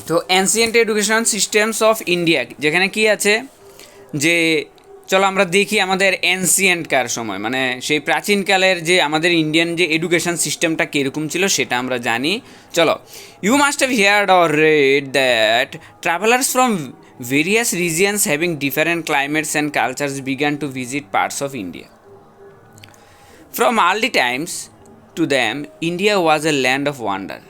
তো ancient education systems of India যেখানে কি আছে যে চলো আমরা দেখি আমাদের অ্যানসিয়েন্টকার সময় মানে সেই প্রাচীনকালের যে আমাদের ইন্ডিয়ান যে এডুকেশন সিস্টেমটা কীরকম ছিল সেটা আমরা জানি। চলো, you must have heard or read that travellers from various regions having different climates and cultures began to visit parts of India. From early times to them India was a land of wonder.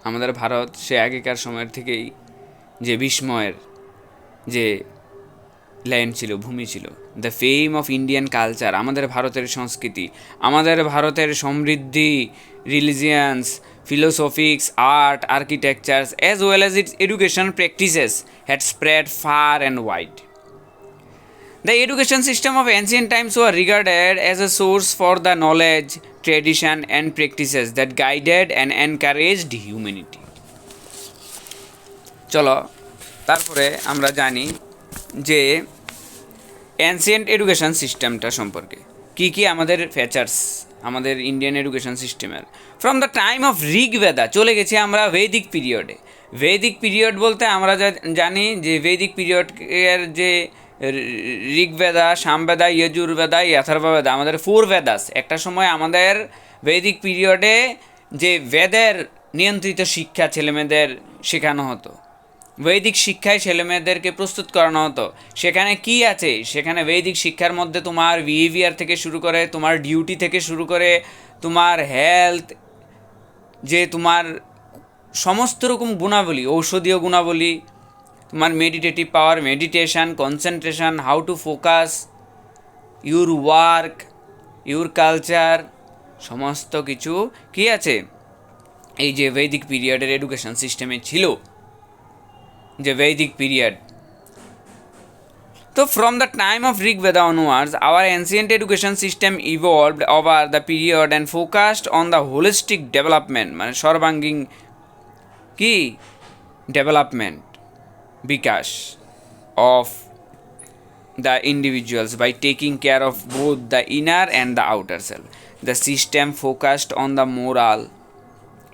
আমাদের ভারত সে আগেকার সময়ের থেকেই যে বিস্ময়ের যে land ছিল, ভূমি ছিল। The fame of Indian culture, আমাদের ভারতের সংস্কৃতি, আমাদের ভারতের সমৃদ্ধি, religions, philosophies, art, architectures as well as its education practices had spread far and wide. The education system of ancient times were regarded as a source for the knowledge, tradition, and practices that guided and encouraged humanity. চলো তারপরে আমরা জানি যে ancient education সিস্টেমটা সম্পর্কে কী কী আমাদের features আমাদের Indian education সিস্টেমের। From the time of Rigveda চলে গেছি আমরা ভৈদিক পিরিয়ডে। ভৈদিক পিরিয়ড বলতে আমরা জানি যে ভৈদিক পিরিয়ডের যে ঋগ্বেদা, সামবেদা, যজুর্বেদা, অথর্ববেদা, আমাদের ফোর বেদাস। একটা সময় আমাদের বৈদিক পিরিয়ডে যে বেদের নিয়ন্ত্রিত শিক্ষা ছেলেমেয়েদের শেখানো হতো, বৈদিক শিক্ষায় ছেলেমেয়েদেরকে প্রস্তুত করানো হতো। সেখানে কি আছে? সেখানে বৈদিক শিক্ষার মধ্যে তোমার বিহেভিয়ার থেকে শুরু করে, তোমার ডিউটি থেকে শুরু করে, তোমার হেলথ, যে তোমার সমস্ত রকম গুণাবলী, ঔষধীয় গুণাবলী, তোমার meditative power, meditation, concentration, how to focus, your work, your culture, সমস্ত কিছু কি আছে এই যে বৈদিক পিরিয়ডের এডুকেশন সিস্টেমে ছিল, যে বৈদিক পিরিয়ড। তো from the time of Rigveda onwards our ancient education system evolved over the period and focused on the holistic development, মানে সর্বাঙ্গীন কি ডেভেলপমেন্ট, বিকাশ of the individuals by taking care of both the inner and the outer self. The system focused on the moral,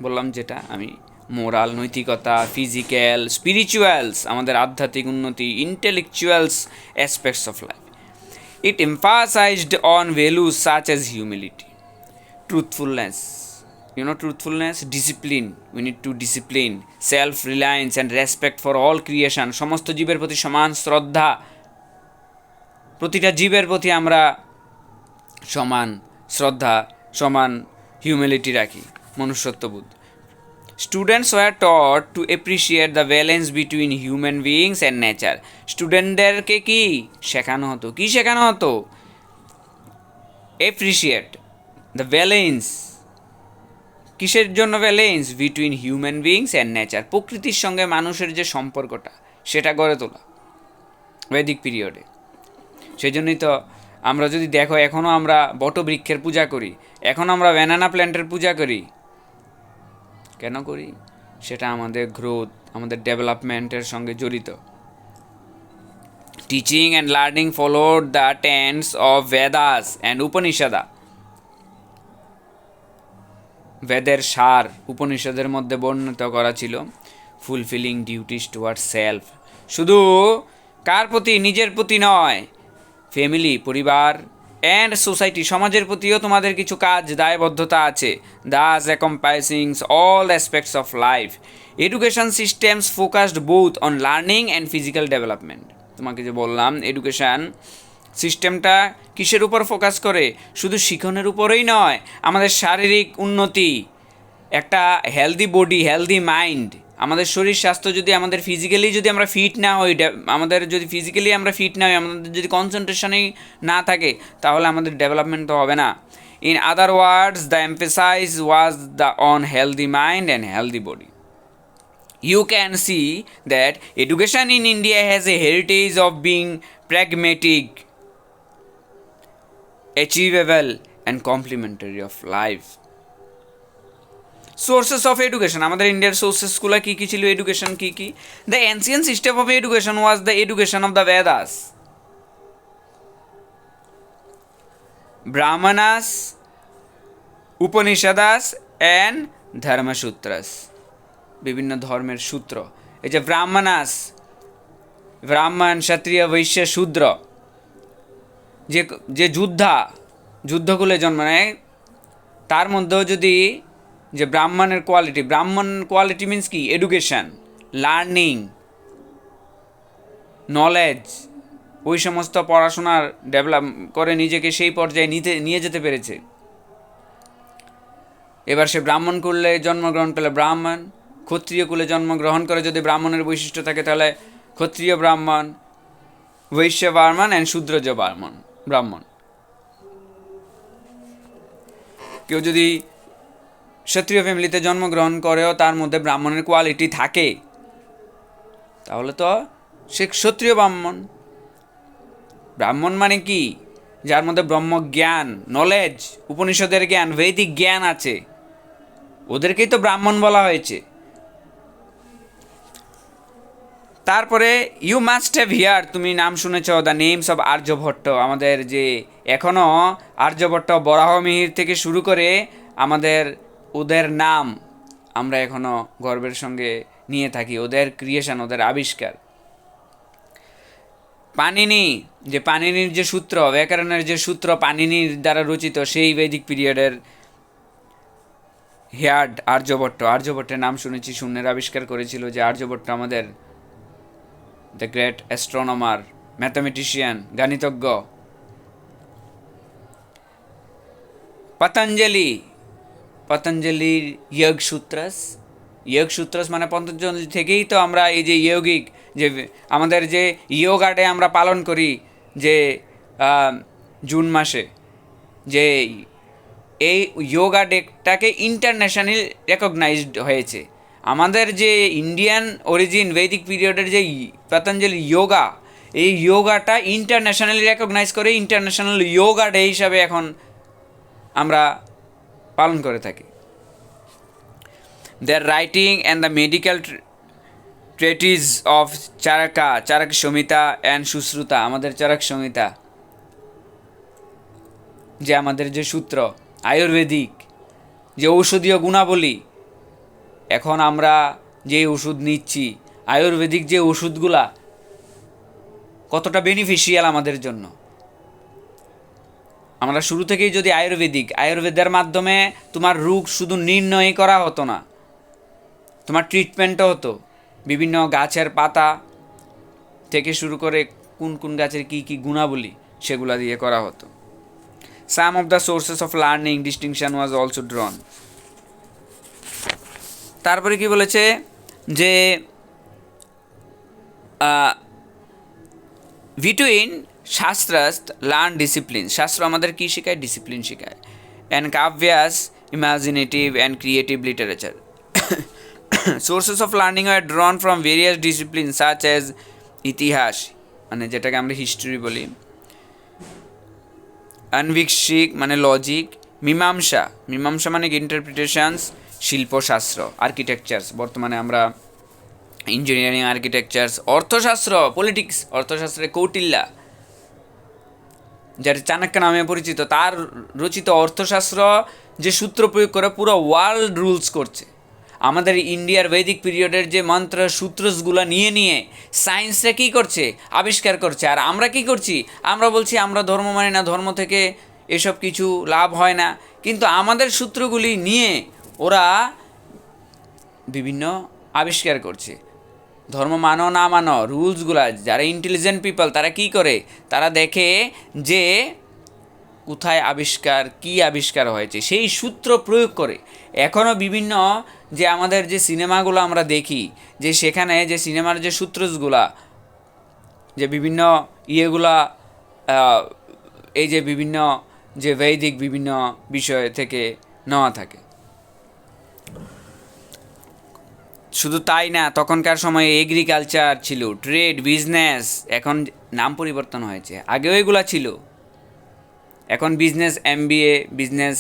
বললাম যেটা আমি, moral, নৈতিকতা, physical, স্পিরিচুয়ালস, আমাদের আধ্যাত্মিক উন্নতি, intellectuals aspects of life. It emphasized on values such as humility, truthfulness, truthfulness, discipline, we need to discipline, self-reliance and respect for all creation, সমস্ত জীবের প্রতি সমান শ্রদ্ধা, প্রতিটা জীবের প্রতি আমরা সমান শ্রদ্ধা, সমান হিউমিলিটি রাখি, মনুষ্যত্ববোধ। Students were taught to appreciate the balance between human beings and nature. স্টুডেন্টদেরকে কি শেখানো হতো? কি শেখানো হতো? Appreciate the balance. কিসের জন্য balance? Between human beings and nature, প্রকৃতির সঙ্গে মানুষের যে সম্পর্কটা সেটা গড়ে তোলা বৈদিক পিরিয়ডে। সেই জন্যই তো আমরা যদি দেখো এখনও আমরা বটবৃক্ষের পূজা করি, এখন আমরা ব্যানানা প্ল্যান্টের পূজা করি। কেন করি? সেটা আমাদের গ্রোথ, আমাদের ডেভেলপমেন্টের সঙ্গে জড়িত। Teaching and learning followed the tenets of Vedas and Upanishads. বেদের সার উপনিষদের মধ্যে বর্ণিত করা ছিল। ফুলফিলিং ডিউটিস টুয়ার্ডস সেলফ, শুধু কার প্রতি? নিজের প্রতি নয়, ফ্যামিলি, পরিবার অ্যান্ড সোসাইটি, সমাজের প্রতিও তোমাদের কিছু কাজ, দায়বদ্ধতা আছে। Thus encompassing all aspects of life. Education systems focused both on learning and physical development. তোমাকে যে বললাম এডুকেশান সিস্টেমটা কিসের উপর ফোকাস করে? শুধু শিখনের উপরেই নয়, আমাদের শারীরিক উন্নতি, একটা হেলদি বডি, হেলদি মাইন্ড, আমাদের শরীর স্বাস্থ্য যদি আমাদের ফিজিক্যালি যদি আমরা ফিট না হই, আমাদের যদি ফিজিক্যালি আমরা ফিট না হই, আমাদের যদি কনসেন্ট্রেশনেই না থাকে, তাহলে আমাদের ডেভেলপমেন্ট তো হবে না। In other words the emphasise was the on healthy mind and healthy body. You can see that education in India has a heritage of being pragmatic, achievable and complementary of life. Sources of education, আমাদের ইন্ডিয়ার সোর্সেসগুলো কী কী ছিল? Education কী কী? The ancient system of education was the education of the Vedas, Brahmanas, Upanishads and Dharmasutras. বিভিন্ন ধর্মের সূত্র। এই যে ব্রাহ্মণাস, ব্রাহ্মণ, ক্ষত্রিয়, বৈশ্য, শূদ্র, যে যে যুদ্ধকুলে জন্ম নেয়, তার মধ্যেও যদি যে ব্রাহ্মণ কোয়ালিটি মিন্স কি, এডুকেশন, লার্নিং, নলেজ, ওই সমস্ত পড়াশোনার ডেভেলপ করে নিজেকে সেই পর্যায়ে নিয়ে যেতে পেরেছে। এবার সে ব্রাহ্মণ কুলে জন্মগ্রহণ করলে ব্রাহ্মণ, ক্ষত্রিয় কুলে জন্মগ্রহণ করে যদি ব্রাহ্মণের বৈশিষ্ট্য থাকে তাহলে ক্ষত্রিয় ব্রাহ্মণ, বৈশ্য ব্রাহ্মণ অ্যান্ড শূদ্রজ ব্রাহ্মণ। কেউ যদি ক্ষত্রিয় ফ্যামিলিতে জন্মগ্রহণ করেও তার মধ্যে ব্রাহ্মণের কোয়ালিটি থাকে, তাহলে তো সে ক্ষত্রিয় ব্রাহ্মণ মানে কি, যার মধ্যে ব্রহ্মজ্ঞান, নলেজ, উপনিষদের জ্ঞান, বৈদিক জ্ঞান আছে, ওদেরকেই তো ব্রাহ্মণ বলা হয়েছে। তারপরে ইউ মাস্ট হ্যাভ হিয়ার, তুমি নাম শুনেছ দ্য নেমস অফ আর্যভট্ট। আমাদের যে এখনও আর্যভট্ট, বরাহমিহির থেকে শুরু করে আমাদের ওদের নাম আমরা এখনও গর্বের সঙ্গে নিয়ে থাকি, ওদের ক্রিয়েশন, ওদের আবিষ্কার। পাণিনি, যে পাণিনির যে সূত্র, ব্যাকরণের যে সূত্র পাণিনির দ্বারা রচিত, সেই বৈদিক পিরিয়ডের হেয়ার্ড আর্যভট্টের নাম শুনেছি, শূন্যের আবিষ্কার করেছিল যে আর্যভট্ট আমাদের দ্য গ্রেট অ্যাস্ট্রোনমার, ম্যাথামেটিশিয়ান, গণিতজ্ঞ। পতঞ্জলির যোগসূত্রস মানে পতঞ্জলি থেকেই তো আমরা এই যে যৌগিক, যে আমাদের যে যোগা ডে আমরা পালন করি যে জুন মাসে, যে এই যোগা ডেটাকে ইন্টারন্যাশনালি রেকগনাইজড হয়েছে। আমাদের যে ইন্ডিয়ান অরিজিন বৈদিক পিরিয়ডের যে পতঞ্জলি যোগা, এই যোগাটা ইন্টারন্যাশনালি রেকগনাইজ করে ইন্টারন্যাশনাল যোগা ডে হিসাবে এখন আমরা পালন করে থাকি। Their writing and the medical treatise of Charaka Samhita and Sushruta, আমাদের চারক সংহিতা, যে আমাদের যে সূত্র, আয়ুর্বেদিক যে ঔষধীয় গুণাবলী, এখন আমরা যে ওষুধ নিচ্ছি, আয়ুর্বেদিক যে ওষুধগুলা কতটা বেনিফিশিয়াল আমাদের জন্য। আমরা শুরু থেকেই যদি আয়ুর্বেদের মাধ্যমে তোমার রোগ শুধু নির্ণয় করা হতো না, তোমার ট্রিটমেন্টও হতো। বিভিন্ন গাছের পাতা থেকে শুরু করে কোন কোন গাছের কী কী গুণাবলী, সেগুলা দিয়ে করা হতো। Some of the sources of learning distinction was also drawn. তারপরে কি বলেছে যে বিটুইন শাস্ত্রাস লার্ন ডিসিপ্লিন, শাস্ত্র আমাদের কী শেখায়, ডিসিপ্লিন শেখায়। And kavyas imaginative and creative literature. Sources of learning are drawn from various discipline such as itihasa, মানে যেটাকে আমরা হিস্ট্রি বলি, আনভিক্ষিক মানে লজিক, মীমাংসা মানে ইন্টারপ্রিটেশনস, শিল্পশাস্ত্র, আর্কিটেকচার্স, বর্তমানে আমরা ইঞ্জিনিয়ারিং, আর্কিটেকচার্স, অর্থশাস্ত্র, পলিটিক্স, অর্থশাস্ত্রে কৌটিল্য, যার চাণক্য নামে পরিচিত, তার রচিত অর্থশাস্ত্র যে সূত্র প্রয়োগ করে পুরো ওয়ার্ল্ড রুলস করছে। আমাদের ইন্ডিয়ার বৈদিক পিরিয়ডের যে মন্ত্র সূত্রসগুলো নিয়ে সায়েন্সরা কী করছে, আবিষ্কার করছে। আর আমরা কি করছি, আমরা বলছি আমরা ধর্ম মানি না, ধর্ম থেকে এসব কিছু লাভ হয় না, কিন্তু আমাদের সূত্রগুলি নিয়ে ওরা বিভিন্ন আবিষ্কার করছে। ধর্ম মানো না মানো, রুলসগুলা, যারা ইন্টেলিজেন্ট পিপল তারা কি করে, তারা দেখে যে কোথায় কী আবিষ্কার হয়েছে, সেই সূত্র প্রয়োগ করে। এখনও বিভিন্ন যে আমাদের যে সিনেমাগুলো আমরা দেখি, যে সেখানে যে সিনেমার যে সূত্রগুলা, যে বিভিন্ন ইয়েগুলা, এই যে বিভিন্ন যে বৈদিক বিভিন্ন বিষয় থেকে নেওয়া থাকে। শুধু তাই না, তখনকার সময়ে এগ্রিকালচার ছিল, ট্রেড, বিজনেস, এখন নাম পরিবর্তন হয়েছে, আগেও এগুলা ছিল। এখন বিজনেস MBA, বিজনেস,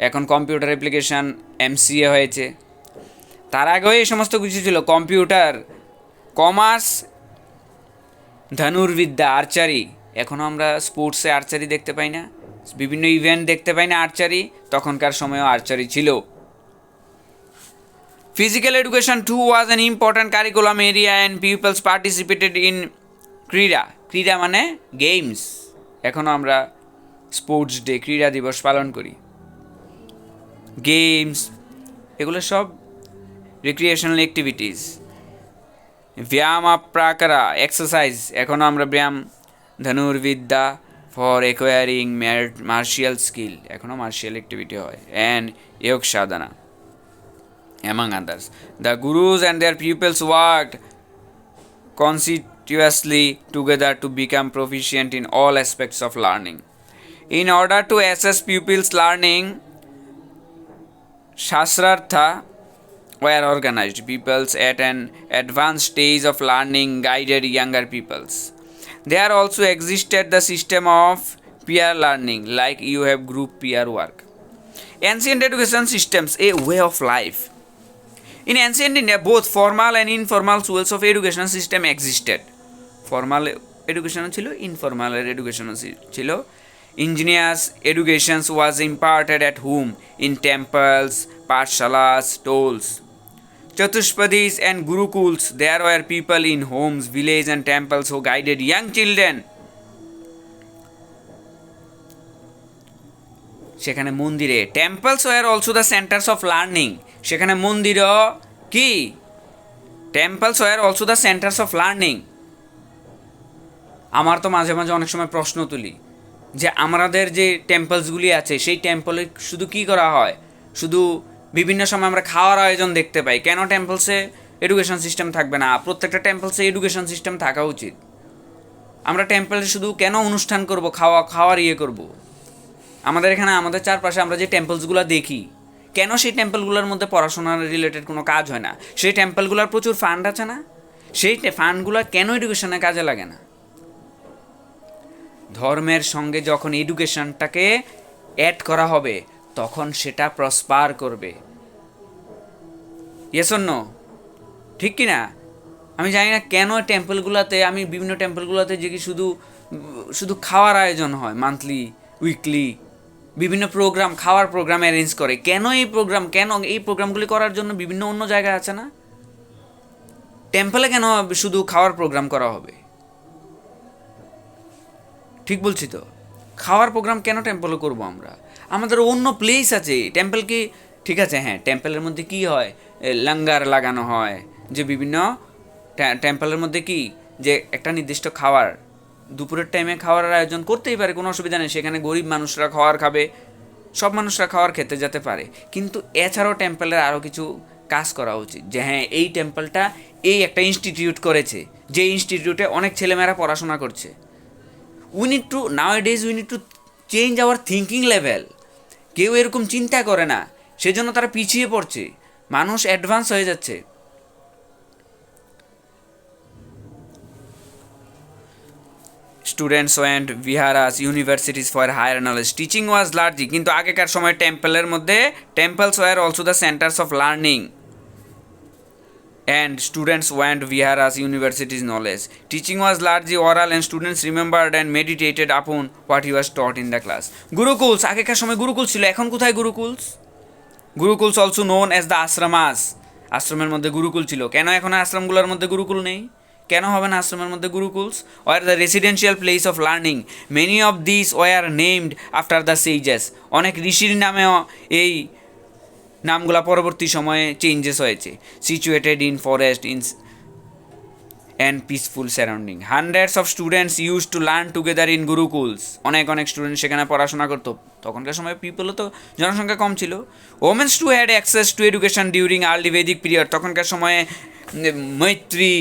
এখন কম্পিউটার অ্যাপ্লিকেশান MCA হয়েছে। তার আগেও এই সমস্ত কিছু ছিল, কম্পিউটার, কমার্স, ধনুর্বিদ্যা, আর্চারি। এখনও আমরা স্পোর্টসে আর্চারি দেখতে পাই না, বিভিন্ন ইভেন্ট দেখতে পাই না আর্চারি, তখনকার সময়েও আর্চারি ছিল। Physical education too was an important curriculum area and pupils participated in ক্রীড়া মানে গেমস। এখনও আমরা স্পোর্টস ডে, ক্রীড়া দিবস পালন করি। গেমস এগুলো সব রিক্রিয়েশনাল অ্যাক্টিভিটিস। ব্যায়াম প্রাকারা এক্সারসাইজ, এখনও আমরা ব্যায়াম। ধনুর্বিদ্যা ফর অ্যাকোয়ারিং মার্শিয়াল স্কিল, এখনও মার্শিয়াল অ্যাক্টিভিটি হয়। অ্যান্ড যোগ সাধনা among others. The gurus and their pupils worked conscientiously together to become proficient in all aspects of learning. In order to assess pupils' learning, Shasrartha were organized. Pupils at an advanced stage of learning guided younger pupils. There also existed the system of peer learning, like you have group peer work. Ancient education systems, a way of life. In ancient India, both formal and informal schools of education system existed. Formal education ছিল, informal education ছিল. Ingenious education was imparted at home in temples, pathshalas, tolls. Chatushpadis and gurukuls, there were people in homes, villages and temples who guided young children. সেখানে মন্দিরে, temples were also the centres of learning, সেখানে মন্দিরও কি, temples were also the centres of learning. আমার তো মাঝে মাঝে অনেক সময় প্রশ্ন তুলি যে আমাদের যে টেম্পলসগুলি আছে সেই টেম্পলে শুধু কি করা হয়, শুধু বিভিন্ন সময় আমরা খাওয়ার আয়োজন দেখতে পাই, কেন টেম্পলসে এডুকেশন সিস্টেম থাকবে না? প্রত্যেকটা টেম্পলসে এডুকেশন সিস্টেম থাকা উচিত। আমরা টেম্পলে শুধু কেন অনুষ্ঠান করব, খাওয়ার ইয়ে করব? আমাদের এখানে আমাদের চারপাশে আমরা যে টেম্পলসগুলো দেখি, কেন সেই টেম্পলগুলোর মধ্যে পড়াশোনার রিলেটেড কোনো কাজ হয় না? সেই টেম্পলগুলোর প্রচুর ফান্ড আছে না? সেই ফান্ডগুলো কেন এডুকেশনে কাজে লাগে না? ধর্মের সঙ্গে যখন এডুকেশনটাকে অ্যাড করা হবে তখন সেটা প্রসপার করবে। Yes or no? ঠিক কি না? আমি জানি না কেন টেম্পলগুলোতে, আমি বিভিন্ন টেম্পলগুলোতে যে কি শুধু খাওয়ার আয়োজন হয়, মান্থলি, উইকলি বিভিন্ন প্রোগ্রাম, খাওয়ার প্রোগ্রাম অ্যারেঞ্জ করে। কেন এই প্রোগ্রামগুলি করার জন্য বিভিন্ন অন্য জায়গায় আছে না? টেম্পলে কেন শুধু খাওয়ার প্রোগ্রাম করা হবে? ঠিক বলছি তো? খাওয়ার প্রোগ্রাম কেন টেম্পলে করব আমরা? আমাদের অন্য প্লেস আছে। টেম্পল কি ঠিক আছে, হ্যাঁ, টেম্পলের মধ্যে কি হয়, লঙ্গার লাগানো হয়, যে বিভিন্ন টেম্পলের মধ্যে কি যে একটা নির্দিষ্ট খাওয়ার, দুপুরের টাইমে খাওয়ার আয়োজন করতেই পারে, কোনো অসুবিধা নেই। সেখানে গরিব মানুষরা খাওয়ার খাবে, সব মানুষরা খাওয়ার খেতে যেতে পারে। কিন্তু এছাড়াও টেম্পলের আরও কিছু কাজ করা উচিত, যে হ্যাঁ এই টেম্পলটা এই একটা ইনস্টিটিউট করেছে, যে ইনস্টিটিউটে অনেক ছেলেমেয়েরা পড়াশোনা করছে। We need to change our thinking level. কেউ এরকম চিন্তা করে না, সেজন্য তারা পিছিয়ে পড়ছে, মানুষ অ্যাডভান্স হয়ে যাচ্ছে। Students went viharas, universities for higher knowledge. Teaching was largely, কিন্তু আগেকার সময় টেম্পলের মধ্যে, temples were also the centres of learning and students went viharas, universities knowledge. Teaching was largely oral and students remembered and meditated upon what he was taught in the class. Gurukuls, আগেকার সময় গুরুকুল ছিল, এখন কোথায় গুরুকুলস? গুরুকুলস also known as the আশ্রমাস, আশ্রমের মধ্যে গুরুকুল ছিল। কেন এখন আশ্রমগুলোর মধ্যে গুরুকুল নেই? কেন হবে না আশ্রমের মধ্যে gurukuls? Were the residential place of learning, many of this were named after the sages. অনেক ঋষির নামেও এই নামগুলা পরবর্তী সময়ে চেঞ্জেস হয়েছে। Situated in forest in and peaceful surrounding, hundreds of students use to learn together in gurukuls. অনেক স্টুডেন্ট সেখানে পড়াশোনা করতো। তখনকার সময় পিপলও তো জনসংখ্যা কম ছিল। Women's too had access to education during early Vedic period. তখনকার সময়ে মৈত্রী,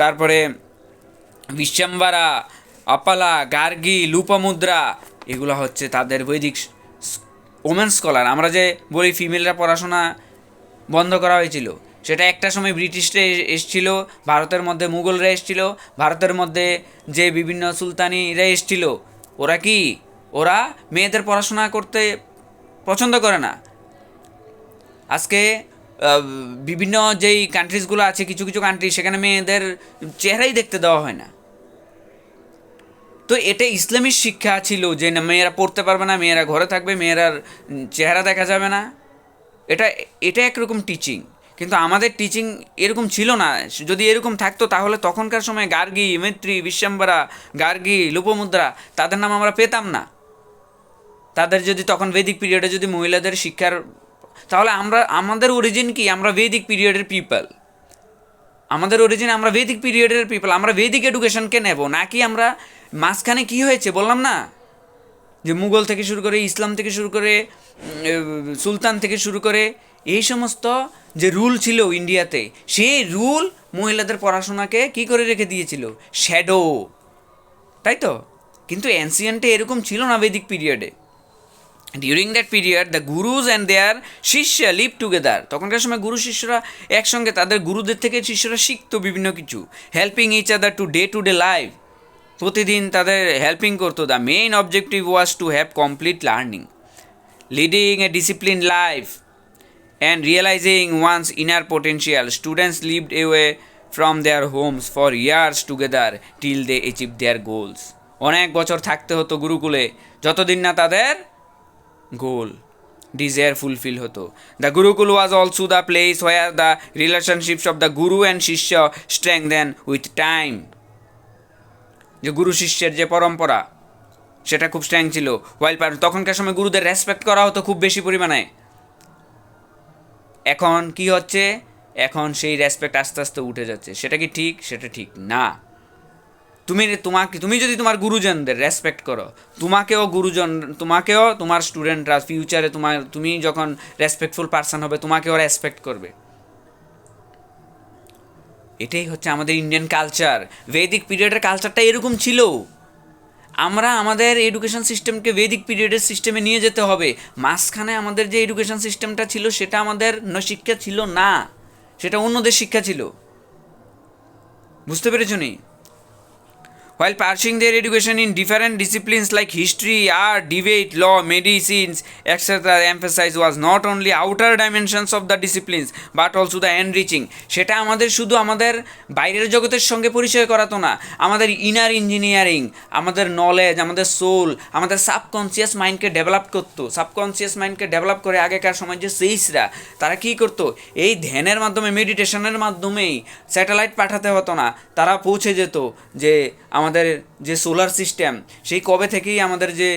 তারপরে বিশ্বম্বরা, অপালা, গার্গী, লুপামুদ্রা, এগুলো হচ্ছে তাদের বৈদিক ওমেন স্কলার। আমরা যে বলি ফিমেলরা পড়াশোনা বন্ধ করা হয়েছিল, সেটা একটা সময় ব্রিটিশরা এসেছিল, ভারতের মধ্যে মুঘলরা এসেছিল, ভারতের মধ্যে যে বিভিন্ন সুলতানিরা এসেছিল, ওরা মেয়েদের পড়াশোনা করতে পছন্দ করে না। আজকে বিভিন্ন যেই কান্ট্রিজগুলো আছে, কিছু কান্ট্রি, সেখানে মেয়েদের চেহারাই দেখতে দেওয়া হয় না। তো এটা ইসলামিক শিক্ষা ছিল যে না, মেয়েরা পড়তে পারবে না, মেয়েরা ঘরে থাকবে, মেয়েরার চেহারা দেখা যাবে না। এটা একরকম টিচিং। কিন্তু আমাদের টিচিং এরকম ছিল না। যদি এরকম থাকতো তাহলে তখনকার সময় গার্গী, মৈত্রী, বিশ্বাম্বরা, গার্গী, লোপমুদ্রা, তাদের নাম আমরা পেতাম না। তাদের যদি তখন বৈদিক পিরিয়ডে যদি মহিলাদের শিক্ষার, তাহলে আমাদের অরিজিন কি? আমরা বৈদিক পিরিয়ডের পিপল। আমাদের অরিজিন আমরা বৈদিক পিরিয়ডের পিপল। আমরা বৈদিক এডুকেশনকে নেব, নাকি আমরা মাঝখানে কি হয়েছে বললাম না, যে মুঘল থেকে শুরু করে, ইসলাম থেকে শুরু করে, সুলতান থেকে শুরু করে এই সমস্ত যে রুল ছিল ইন্ডিয়াতে, সেই রুল মহিলাদের পড়াশোনাকে কি করে রেখে দিয়েছিল? শ্যাডো, তাই তো? কিন্তু অ্যানসিয়েন্টে এরকম ছিল না বৈদিক পিরিয়ডে। During that period the gurus and their shishya live together. তখনকার সময় গুরু শিষ্যরা একসঙ্গে, তাদের গুরুদের থেকে শিষ্যরা শিখতো বিভিন্ন কিছু, helping each other to day life. প্রতিদিন তাদের হেল্পিং করতো। The main objective was to have complete learning, leading a discipline life and realising one's inner potential. Students lived away from their homes for years together till they achieve their goals. অনেক বছর থাকতে হতো গুরুকুলে, যতদিন না তাদের goal, desire fulfil হতো। The gurukul was also the place where the relationships of the guru and শিষ্য স্ট্রেংথেন উইথ টাইম। যে গুরু শিষ্যের যে পরম্পরা, সেটা খুব স্ট্রং ছিল। তখনকার সময় গুরুদের রেসপেক্ট করা হতো খুব বেশি পরিমাণে। এখন কি হচ্ছে? এখন সেই রেসপেক্ট আস্তে আস্তে উঠে যাচ্ছে। সেটা কি ঠিক? সেটা ঠিক না। তুমি যদি তোমার গুরুজনদের রেসপেক্ট করো, তোমাকেও তোমার স্টুডেন্টরা ফিউচারে তুমি যখন রেসপেক্টফুল পারসন হবে, তোমাকেও রেসপেক্ট করবে। এটাই হচ্ছে আমাদের ইন্ডিয়ান কালচার। বৈদিক পিরিয়ডের কালচারটা এরকম ছিল। আমরা আমাদের এডুকেশন সিস্টেমকে বৈদিক পিরিয়ডের সিস্টেমে নিয়ে যেতে হবে। মাঝখানে আমাদের যে এডুকেশন সিস্টেমটা ছিল, সেটা আমাদের শিক্ষা ছিল না, সেটা অন্যদের শিক্ষা ছিল। বুঝতে পেরেছ নি? While pursuing their education in different disciplines like history, art, debate, law, medicine, etc., emphasis was not only outer dimensions of the disciplines but also the enriching. সেটা আমাদের শুধু আমাদের বাইরের জগতের সঙ্গে পরিচয় করাতো না, আমাদের ইনার ইঞ্জিনিয়ারিং, আমাদের নলেজ, আমাদের সোল, আমাদের সাবকনসিয়াস মাইন্ডকে ডেভেলপ করতো। সাবকনসিয়াস মাইন্ডকে ডেভেলপ করে আগেকার সময় যে সেইসরা, তারা কী করতো? এই ধ্যানের মাধ্যমে, মেডিটেশনের মাধ্যমেই, স্যাটেলাইট পাঠাতে হতো না, তারা পৌঁছে যেত যে আমাদের যে সোলার সিস্টেম, সেই কবে থেকেই আমাদের যে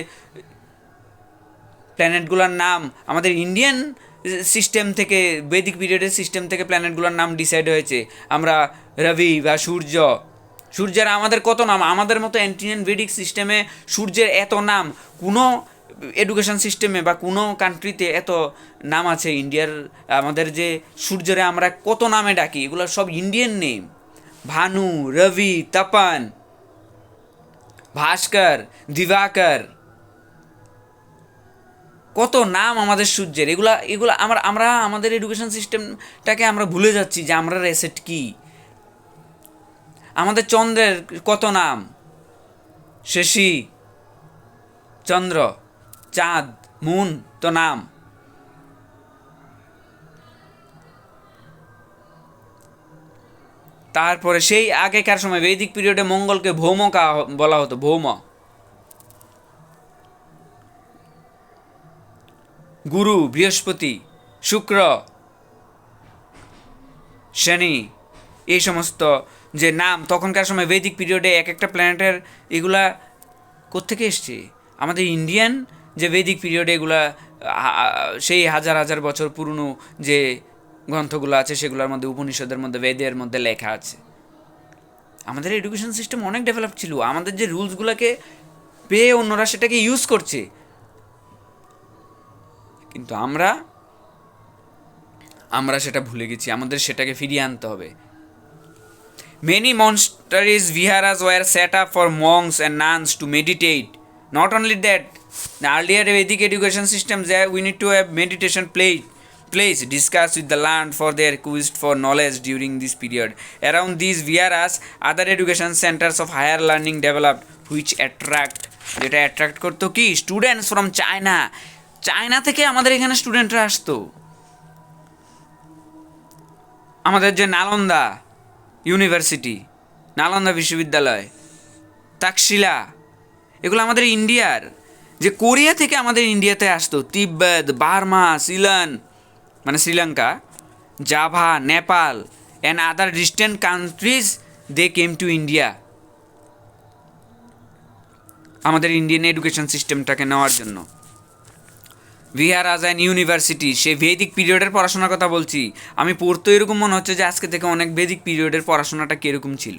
প্ল্যানেটগুলোর নাম আমাদের ইন্ডিয়ান সিস্টেম থেকে, বৈদিক পিরিয়ডের সিস্টেম থেকে প্ল্যানেটগুলোর নাম ডিসাইড হয়েছে। আমরা রবি বা সূর্যের আমাদের কত নাম? আমাদের মতো অ্যান্টিয়ান বৈদিক সিস্টেমে সূর্যের এত নাম কোনো এডুকেশন সিস্টেমে বা কোনো কান্ট্রিতে এত নাম আছে ইন্ডিয়ার। আমাদের যে সূর্যরে আমরা কত নামে ডাকি, এগুলো সব ইন্ডিয়ান নেম। ভানু, রবি, তপন, ভাস্কর, দিবাকর, কত নাম আমাদের সূর্যের। এগুলা আমরা আমাদের এডুকেশন সিস্টেমটাকে আমরা ভুলে যাচ্ছি যে আমরা রেসেট কি। আমাদের চন্দ্রের কত নাম? শশী, চন্দ্র, চাঁদ, মুন তো নাম। তারপরে সেই আগেকার সময় বৈদিক পিরিয়ডে মঙ্গলকে ভৌম বলা হতো, ভৌম। গুরু বৃহস্পতি, শুক্র, শনি, এই সমস্ত যে নাম তখনকার সময় বৈদিক পিরিয়ডে এক একটা প্ল্যানেটের, এগুলা কোত্থেকে এসছে? আমাদের ইন্ডিয়ান যে বৈদিক পিরিয়ডে এগুলা সেই হাজার হাজার বছর পুরনো যে গ্রন্থগুলো আছে, সেগুলোর মধ্যে, উপনিষদের মধ্যে, বেদের মধ্যে লেখা আছে। আমাদের এডুকেশন সিস্টেম অনেক ডেভেলপ ছিল। আমাদের যে রুলসগুলোকে পেয়ে অন্যরা সেটাকে ইউজ করছে, কিন্তু আমরা সেটা ভুলে গেছি। আমাদের সেটাকে ফিরিয়ে আনতে হবে। Many monasteries, viharas were set up for monks and nuns to meditate. Not only that, the earlier Vedic education systems, we need to have meditation place discuss with the land for their quest for knowledge during this period. Around these viharas, other education centers of higher learning developed, which যেটা attract করতো কি? Students from China থেকে আমাদের এখানে স্টুডেন্টরা আসতো। আমাদের যে নালন্দা ইউনিভার্সিটি, নালন্দা বিশ্ববিদ্যালয়, তাকশিলা, এগুলো আমাদের ইন্ডিয়ার। যে কোরিয়া থেকে আমাদের ইন্ডিয়াতে আসতো, তিব্বত, বার্মা, সিলন মানে Sri Lanka, Java, Nepal, and other distant countries, they came to India আমাদের ইন্ডিয়ান এডুকেশন সিস্টেমটাকে নেওয়ার জন্য। বিহার আজ অ্যান ইউনিভার্সিটি, সে ভেদিক পিরিয়ডের পড়াশোনার কথা বলছি। আমি পড়তে এরকম মনে হচ্ছে যে আজকে থেকে অনেক ভেদিক পিরিয়ডের পড়াশোনাটা কীরকম ছিল,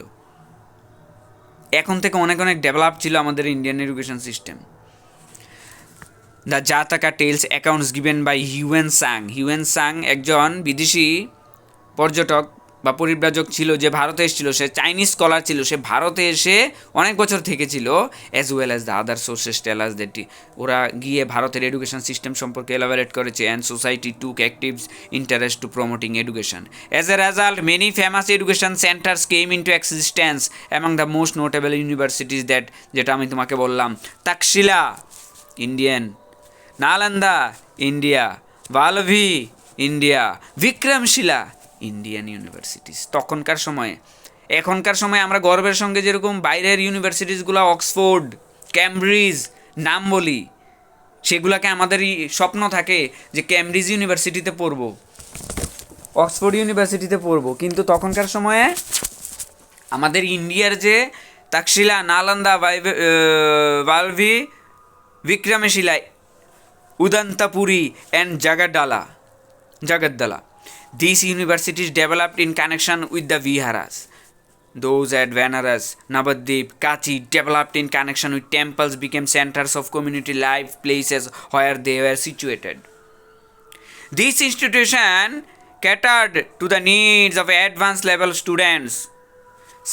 এখন থেকে অনেক অনেক ডেভেলপ ছিল আমাদের Indian education system. The Jataka tales accounts given by Hiuen Tsang. Hiuen Tsang একজন বিদেশি পর্যটক বা পরিব্রাজক ছিল যে ভারতে এসেছিল, সে চাইনিজ স্কলার ছিল, সে ভারতে এসে অনেক বছর থেকেছিল। As well as the other sources tell us that ওরা গিয়ে ভারতের এডুকেশন সিস্টেম সম্পর্কে এলাবোরেট করেছে। And society took actives interest to promoting education. As a result many famous education centres came into existence among the most notable universities that, যেটা আমি তোমাকে বললাম, Takshashila Indian, Nalanda India, Valabhi India, Vikramashila Indian universities তখনকার সময়ে। এখনকার সময় আমরা গর্বের সঙ্গে যেরকম বাইরের ইউনিভার্সিটিসগুলো অক্সফোর্ড, ক্যামব্রিজ নাম বলি, সেগুলোকে আমাদেরই স্বপ্ন থাকে যে ক্যামব্রিজ ইউনিভার্সিটিতে পড়ব, অক্সফোর্ড ইউনিভার্সিটিতে পড়ব, কিন্তু তখনকার সময়ে আমাদের ইন্ডিয়ার যে Takshashila, Nalanda, Valabhi, Vikramashila, Odantapuri and Jagaddala. These universities developed in connection with the Viharas. Those at Banaras, Navadvip, Kachi developed in connection with temples, became centers of community life, places where they were situated. This institution catered to the needs of advanced level students.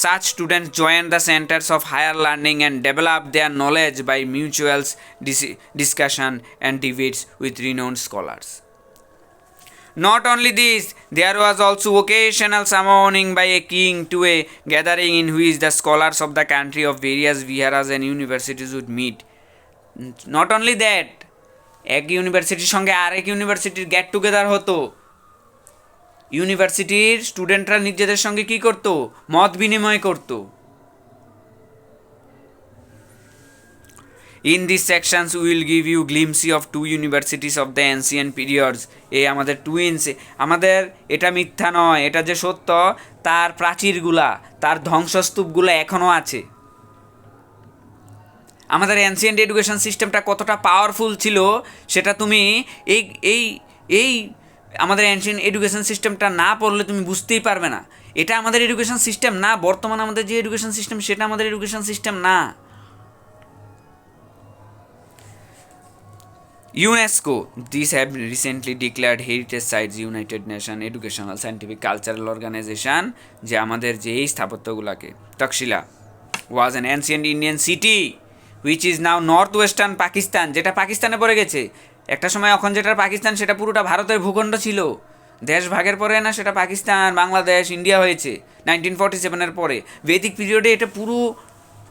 Such students joined the centers of higher learning and developed their knowledge by mutual discussion and debates with renowned scholars. Not only this, there was also occasional summoning by a king to a gathering in which the scholars of the country of various viharas and universities would meet. Not only that, এক ইউনিভার্সিটির সঙ্গে আরেক ইউনিভার্সিটির get together হতো। ইউনিভার্সিটির স্টুডেন্টরা নিজেদের সঙ্গে কী করতো? মত বিনিময় করতো। In these sections we will give you glimpse of two universities of the ancient periods. এই আমাদের টুইন্স, আমাদের এটা মিথ্যা নয়, এটা যে সত্য, তার প্রাচীরগুলা, তার ধ্বংসস্তূপগুলো এখনও আছে। আমাদের অ্যানসিয়েন্ট এডুকেশন সিস্টেমটা কতটা পাওয়ারফুল ছিল সেটা তুমি এই এই এই আমাদের অ্যানসিয়েন্ট এডুকেশন সিস্টেমটা না পড়লে তুমি বুঝতেই পারবে না। এটা আমাদের এডুকেশন সিস্টেম না, বর্তমানে আমাদের যে এডুকেশন সিস্টেম সেটা আমাদের এডুকেশন সিস্টেম না। UNESCO, these have recently declared heritage sites, United Nations Educational Scientific Cultural Organization, যে আমাদের যে এই স্থাপত্যগুলোকে। Takshashila was an ancient Indian city which is now northwestern Pakistan, যেটা পাকিস্তানে পড়ে গেছে। একটা সময় এখন যেটা পাকিস্তান সেটা পুরোটা ভারতের ভূখণ্ড ছিল। দেশ ভাগের পরে না সেটা পাকিস্তান, বাংলাদেশ, ইন্ডিয়া হয়েছে 1947 পরে। বৈদিক পিরিয়ডে এটা পুরো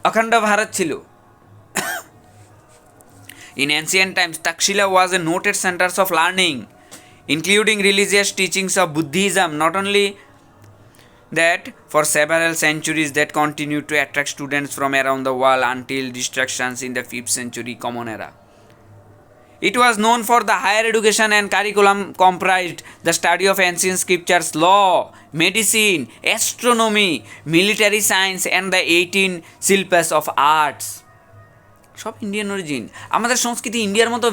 অখণ্ড ভারত ছিল। In ancient times, Takshila was a noted center of learning, including religious teachings of Buddhism. Not only that, for several centuries that continued to attract students from around the world until destructions in the 5th century Common Era. It was known for the higher education and curriculum comprised the study of ancient scriptures, law, medicine, astronomy, military science, and the 18 Silpas of arts. সব Indian origin. আমাদের সংস্কৃতি ইন্ডিয়ার মতো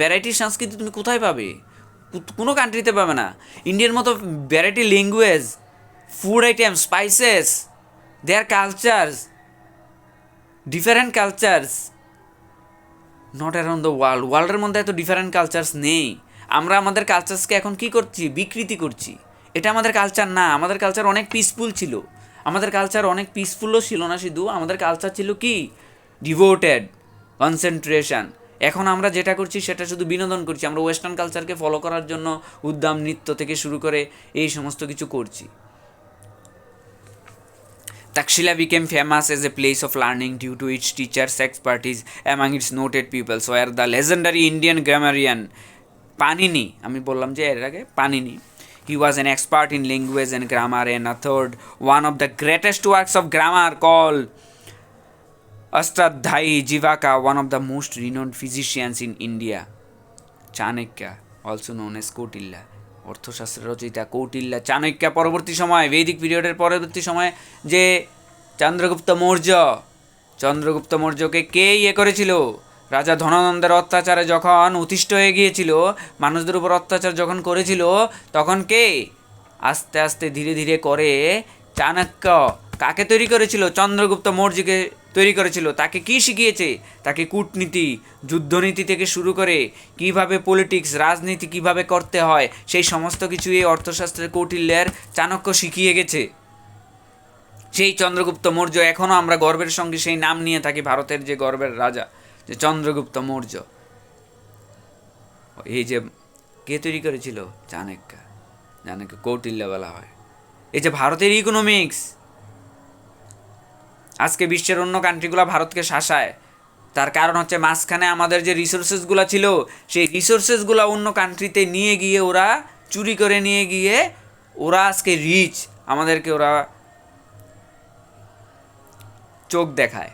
ভ্যারাইটির সংস্কৃতি তুমি কোথায় পাবে? কোনো কান্ট্রিতে পাবে না। ইন্ডিয়ার মতো variety language, food item, spices, their cultures, different cultures, not around the world. ওয়ার্ল্ডের মধ্যে এত ডিফারেন্ট কালচার্স নেই। আমরা আমাদের কালচার্সকে এখন কী করছি? বিকৃতি করছি। এটা আমাদের কালচার না। আমাদের কালচার অনেক পিসফুল ছিল। আমাদের কালচার অনেক পিসফুলও ছিল না শুধু, আমাদের কালচার ছিল কি? Devoted, concentration. এখন আমরা যেটা করছি সেটা শুধু বিনোদন করছি। আমরা ওয়েস্টার্ন কালচারকে ফলো করার জন্য উদ্যম নৃত্য থেকে শুরু করে এই সমস্ত কিছু করছি। Takshila became famous as a place of learning due to its teachers' expertise. Among its noted pupils were the legendary Indian grammarian Panini. আমি বললাম যে এর আগে panini. He was an expert in language and grammar and authored one of the greatest works of grammar called Ashtadhyayi Jivaka, one of the most renowned physicians in India. Chanakya, also known as Kautilya, অর্থশাস্ত্রের রচয়িতা কৌটিল্য, চাণক্য, পরবর্তী সময় বৈদিক পিরিয়ডের পরবর্তী সময়ে যে চন্দ্রগুপ্ত মৌর্যকে কে করেছিল? রাজা ধননন্দের অত্যাচারে যখন অতিষ্ঠ হয়ে গিয়েছিল, মানুষদের উপর অত্যাচার যখন করেছিল, তখন কে আস্তে আস্তে ধীরে ধীরে করে চাণক্য কাকে তৈরি করেছিল? চন্দ্রগুপ্ত মৌর্যকে তৈরি করেছিল। তাকে কি শিখিয়েছে? তাকে কূটনীতি, যুদ্ধনীতি থেকে শুরু করে কিভাবে পলিটিক্স, রাজনীতি কিভাবে করতে হয়, সেই সমস্ত কিছু এই অর্থশাস্ত্রের কৌটিল্যের চাণক্য শিখিয়ে গেছে। সেই চন্দ্রগুপ্ত মৌর্য এখনও আমরা গর্বের সঙ্গে সেই নাম নিয়ে থাকি, ভারতের যে গর্বের রাজা যে চন্দ্রগুপ্ত মৌর্য। এই যে কে তৈরি করেছিল? চাণক্য, কৌটিল্য বলা হয়। এই যে ভারতের ইকোনমিক্স, আজকে বিশ্বের অন্য কান্ট্রিগুলো ভারতকে শাসায়, তার কারণ হচ্ছে মাঝখানে আমাদের যে রিসোর্সেসগুলো ছিল, সেই রিসোর্সেসগুলো অন্য কান্ট্রিতে নিয়ে গিয়ে ওরা চুরি করে নিয়ে গিয়ে ওরা আজকে রিচ, আমাদেরকে ওরা চোখ দেখায়।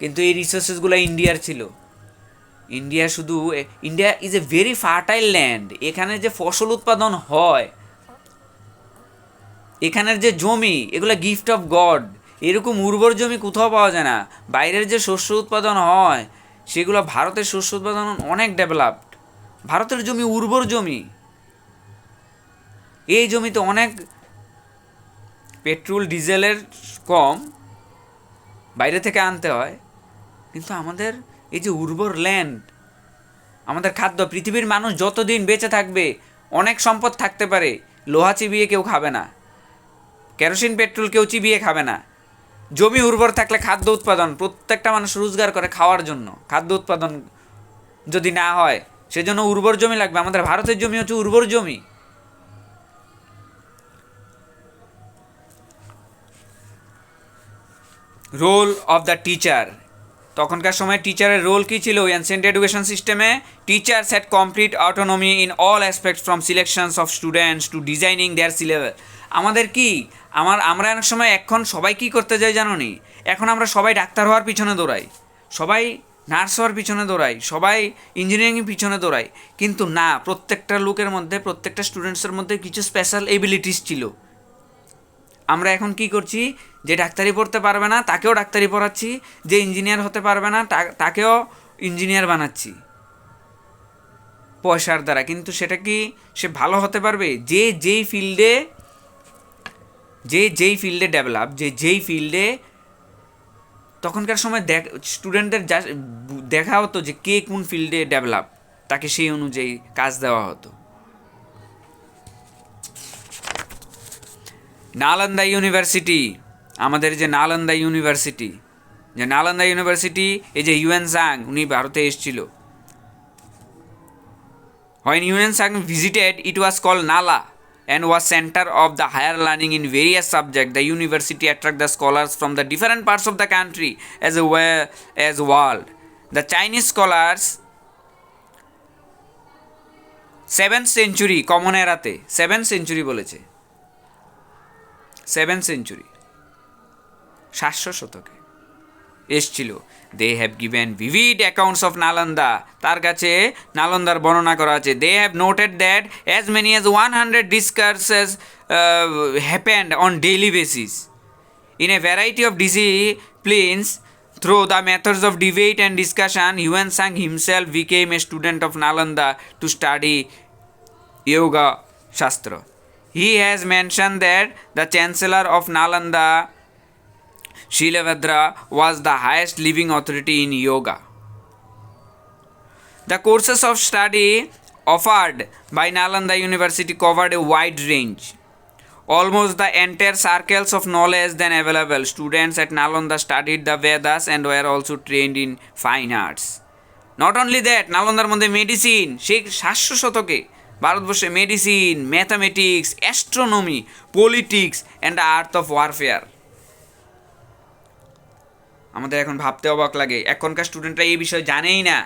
কিন্তু এই রিসোর্সেসগুলো ইন্ডিয়ার ছিল। India is a very fertile land. এখানে যে ফসল উৎপাদন হয়, এখানের যে জমি, এগুলো গিফট অফ গড। এরকম উর্বর জমি কোথাও পাওয়া যায় না। বাইরের যে শস্য উৎপাদন হয়, সেগুলো ভারতের শস্য উৎপাদন অনেক ডেভেলপড। ভারতের জমি উর্বর জমি। এই জমিতে অনেক পেট্রোল ডিজেলের কম, বাইরে থেকে আনতে হয়। কিন্তু আমাদের এই যে উর্বর ল্যান্ড, আমাদের খাদ্য, পৃথিবীর মানুষ যতদিন বেঁচে থাকবে অনেক সম্পদ থাকতে পারে, লোহা চিবিয়ে কেউ খাবে না, কেরোসিন পেট্রোল কেউ চিবিয়ে খাবে না। জমি উর্বর থাকলে খাদ্য উৎপাদন, প্রত্যেকটা মানুষ রোজগার করে খাওয়ার জন্য। খাদ্য উৎপাদন যদি না হয়, সেজন্য উর্বর জমি লাগবে। আমাদের ভারতের জমি হচ্ছে উর্বর জমি। Role of the teacher. তখনকার সময় টিচারের রোল কী ছিল? এনসিয়েন্ট এডুকেশন সিস্টেমে teachers had complete autonomy in all aspects, from selections of students to designing their syllabus. আমাদের কি আমরা অনেক সময় এখন সবাই কি করতে যাই জানো নি? এখন আমরা সবাই ডাক্তার হওয়ার পিছনে দৌড়াই, সবাই নার্স হওয়ার পিছনে দৌড়াই, সবাই ইঞ্জিনিয়ারিং পিছনে দৌড়াই। কিন্তু না, প্রত্যেকটা লোকের মধ্যে, প্রত্যেকটা স্টুডেন্টসের মধ্যে কিছু স্পেশাল এবিলিটিস ছিল। আমরা এখন কি করছি? যে ডাক্তারি পড়তে পারবে না তাকেও ডাক্তারি পড়াচ্ছি, যে ইঞ্জিনিয়ার হতে পারবে না তাকেও ইঞ্জিনিয়ার বানাচ্ছি পয়সার দ্বারা। কিন্তু সেটা কি সে ভালো হতে পারবে? যেই ফিল্ডে ডেভেলপ, যেই ফিল্ডে তখনকার সময় স্টুডেন্টদের দেখা হতো যে কে কোন ফিল্ডে ডেভেলপ, তাকে সেই অনুযায়ী কাজ দেওয়া হতো। নালন্দা ইউনিভার্সিটি, আমাদের যে নালন্দা ইউনিভার্সিটি, এই যে হিউয়েন সাং, উনি ভারতে এসেছিল। When Yuan Sang visited, it was called Nala and was center of the higher learning in various subjects. The university attracted the scholars from the different parts of the country as well as world. The Chinese scholars 7th century, common এরাতে 7th century বলেছে, 7th century 700 শতকে এসছিল। They have given vivid accounts of Nalanda, তার কাছে নালন্দার বর্ণনা করা আছে। They have noted that as many as 100 discourses happened on daily basis in a variety of disciplines. Through the methods of debate and discussion, Hiuen Tsang himself became a student of Nalanda to study yoga shastra. He has mentioned that the chancellor of Nalanda, Shilabhadra, was the highest living authority in yoga. The courses of study offered by Nalanda University covered a wide range. Almost the entire circles of knowledge then available. Students at Nalanda studied the Vedas and were also trained in fine arts. Not only that, নালন্দার মধ্যে medicine, সেই 700 শতকে ভারতবর্ষে medicine, mathematics, astronomy, politics and the art of warfare. আমাদের এখন ভাবতে অবাক লাগে, এখনকার স্টুডেন্টরা এই বিষয়ে জানেই না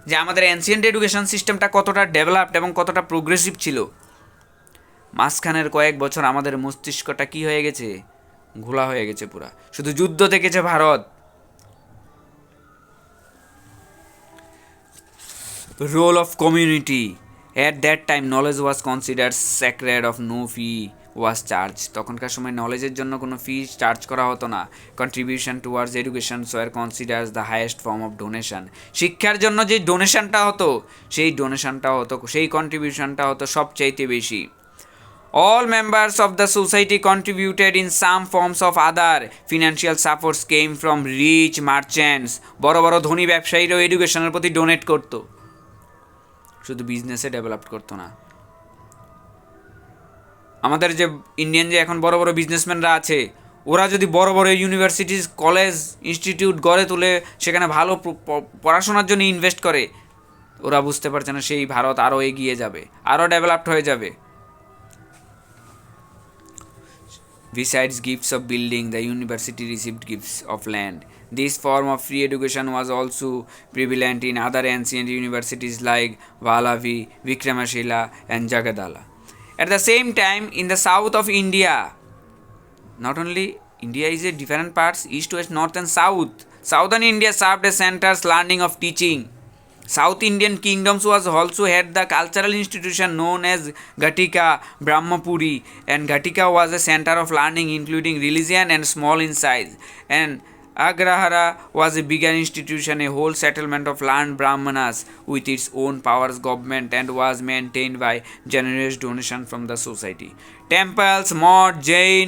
যে আমাদের অ্যানসিয়েন্ট এডুকেশন সিস্টেমটা কতটা ডেভেলপড এবং কতটা প্রোগ্রেসিভ ছিল। মাঝখানের কয়েক বছর আমাদের মস্তিষ্কটা কি হয়ে গেছে? ঘোলা হয়ে গেছে পুরা। শুধু যুদ্ধ দেখেছে Bharat. Role of community, at that time knowledge was consider sacred of no fee was charge. তখনকার সময় নলেজের জন্য কোনো ফি চার্জ করা হতো না। Contribution towards education were considers the highest form of donation. শিক্ষার জন্য যে ডোনেশনটা হতো সেই কন্ট্রিবিউশনটা হতো সবচাইতে বেশি। All members of the society contributed in some forms of other financial supports came from rich merchants. বড় বড় ধনী ব্যবসায়ীরাও এডুকেশনের প্রতি ডোনেট করতো, শুধু বিজনেসে ডেভেলপ করতো না। আমাদের যে ইন্ডিয়ান যে এখন বড় বড় বিজনেসম্যানরা আছে, ওরা যদি বড় বড় ইউনিভার্সিটিজ, কলেজ, ইনস্টিটিউট গড়ে তুলে সেখানে ভালো পড়াশোনার জন্য ইনভেস্ট করে, ওরা বুঝতে পারছে না সেই ভারত আরও এগিয়ে যাবে, আরও ডেভেলপড হয়ে যাবে। Besides gifts of building, the university received gifts of land. This form of free education was also prevalent in other ancient universities like Vallavi, Vikramashila, and Jagadala. At the same time, in the south of India, not only India is a different parts, east, west, north, and south. Southern India served as centers learning of teaching. South Indian kingdoms was also had the cultural institution known as Ghatika, Brahmapuri, and Ghatika was a center of learning including religion and small in size. And Agrahara was a bigger institution, a whole settlement of learned Brahmanas with its own powers government and was maintained by generous donation from the society. Temples, mosques, Jain,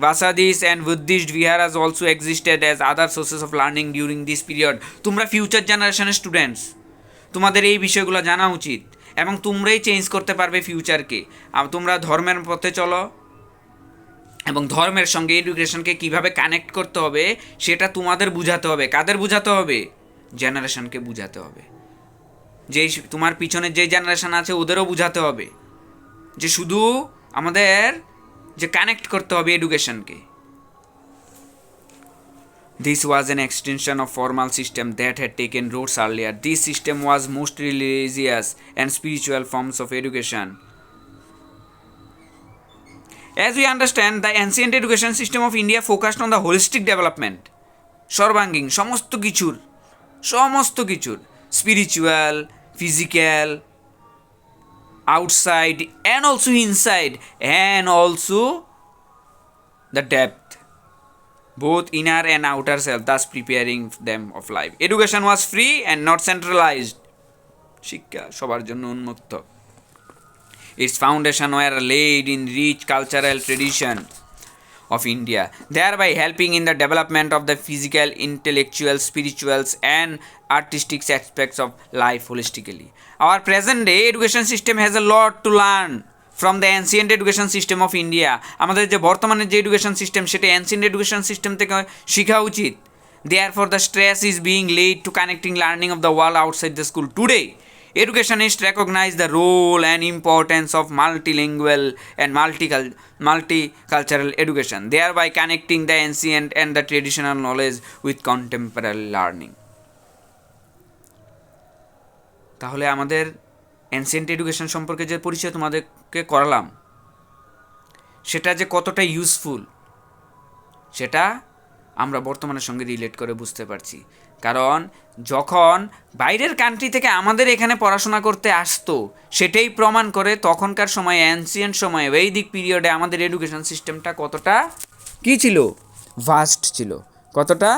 Vasadis and Buddhist viharas also existed as other sources of learning during this period. তোমরা future জেনারেশনের students, তোমাদের এই বিষয়গুলো জানা উচিত এবং তোমরাই change করতে পারবে ফিউচারকে। তোমরা ধর্মের পথে চলো এবং ধর্মের সঙ্গে এডুকেশনকে কিভাবে কানেক্ট করতে হবে সেটা তোমাদের বুঝাতে হবে। কাদের বুঝাতে হবে? জেনারেশনকে বুঝাতে হবে। যেই তোমার পিছনের যে জেনারেশন আছে ওদেরও বুঝাতে হবে যে শুধু আমাদের যে কানেক্ট করতে হবে এডুকেশনকে। This was an extension of formal system that had taken roots earlier. This system was mostly religious and spiritual forms of education. As we understand, the ancient education system of India focused on the holistic development. সর্বাঙ্গীন সমস্ত কিছুর spiritual, physical, outside and also inside and also the depth, both inner and outer self, thus preparing them of life. Education was free and not centralized. শিক্ষা সবার জন্য উন্মুক্ত। Its foundation were laid in rich cultural tradition of India, thereby helping in the development of the physical, intellectual, spiritual and artistic aspects of life holistically. Our present day education system has a lot to learn from the ancient education system of India. আমাদের যে বর্তমানে যে education system সেটা ancient education system থেকে শেখা উচিত। Therefore, the stress is being laid to connecting learning of the world outside the school. Today, educationists recognize the role and importance of multilingual and multicultural education, thereby connecting the ancient and the traditional knowledge with contemporary learning. তাহলে আমাদের ancient education সম্পর্কে যে পরিচয় তোমাদেরকে করালাম সেটা যে কতটা ইউজফুল সেটা আমরা বর্তমানের সঙ্গে রিলেট করে বুঝতে পারছি। কারণ যখন বাইরের কান্ট্রি থেকে আমাদের এখানে পড়াশোনা করতে আসতো সেটাই প্রমাণ করে তখনকার সময়ে অ্যানসিয়েন্ট সময়ে বৈদিক পিরিয়ডে আমাদের এডুকেশন সিস্টেমটা কতটা কী ছিল, ভাস্ট ছিল, কতটা